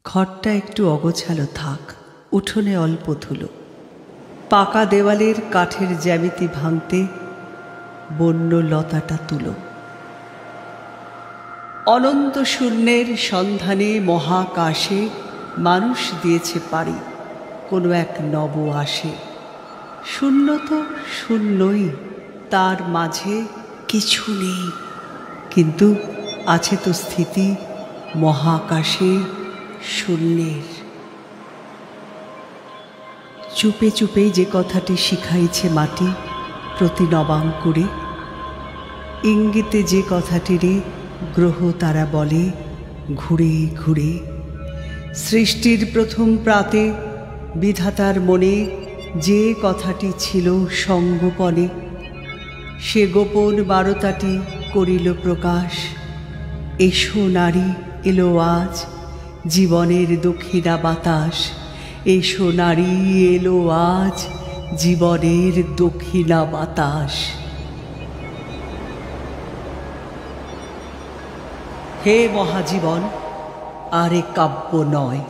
ঘরটা একটু অগোছালো থাক, উঠোনে অল্প ধুলো, পাকা দেওয়ালের কাঠের জ্যামিতি ভাঙতে বন্য লতাটা তুলো। অনন্ত শূন্যের সন্ধানে মহাকাশে মানুষ দিয়েছে পাড়ি কোনো এক নব আসে। শূন্য তো শূন্যই, তার মাঝে কিছু নেই, কিন্তু আছে তো স্থিতি মহাকাশে শূন্যের। চুপে চুপে যে কথাটি শিখাইছে মাটি প্রতি নবাঙ্কুরে, ইঙ্গিতে যে কথাটিরে গ্রহ তারা বলে ঘুরে ঘুরে। সৃষ্টির প্রথম প্রাতে বিধাতার মনে যে কথাটি ছিল সঙ্গোপনে, সে গোপন বারতাটি করিল প্রকাশ। এসো নারী, এলো আজ জীবনের দক্ষিণা বাতাস। এসো নারী, এলো আজ জীবনের দক্ষিণা বাতাস। হে মহাজীবন, আর এ কাব্য নয়,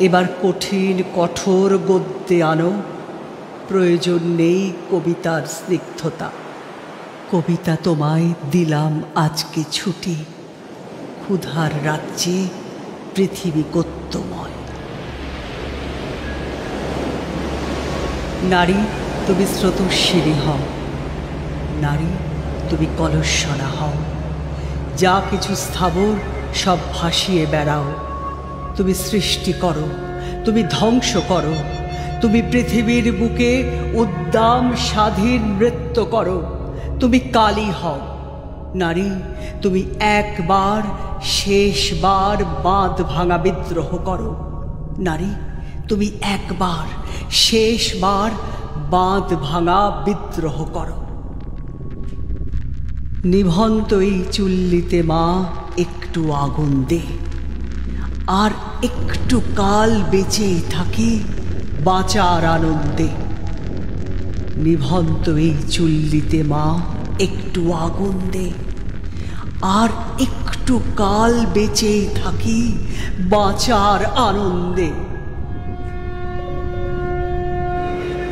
এবার কঠিন কঠোর গদ্যে আনো। প্রয়োজন নেই কবিতার স্নিগ্ধতা, কবিতা তোমায় দিলাম আজকে ছুটি। ক্ষুধার রাজ্যে পৃথিবী কত্তময়। নারী, তুমি স্রোতস্বিনী হও, নারী তুমি কলস্বরা হও। যা কিছু স্থাবর সব ভাসিয়ে বেড়াও। তুমি সৃষ্টি করো, তুমি ধ্বংস করো, তুমি পৃথিবীর বুকে উদ্দাম স্বাধীন নৃত্য করো। তুমি কালী হও নারী, তুমি একবার শেষবার বাঁধ ভাঙা বিদ্রোহ করো। নারী, তুমি একবার শেষবার বাঁধ ভাঙা বিদ্রোহ করো। নিভন্ত এই চুল্লিতে মা একটু আগুন দে, আর একটু কাল বেঁচে থাকি বাঁচার আনন্দে। নিভন্ত এই চুল্লিতে মা একটু আগুন দে, আর একটু কাল বেঁচে থাকি বাঁচার আনন্দে।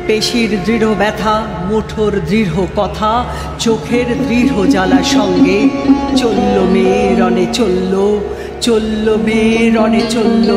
পেশির দৃঢ় ব্যথা, মুঠোর দৃঢ় কথা, চোখের দৃঢ় জ্বালা সঙ্গে চলল মেয়ে রণে চলল, চলল মেয়ে রণে চলল।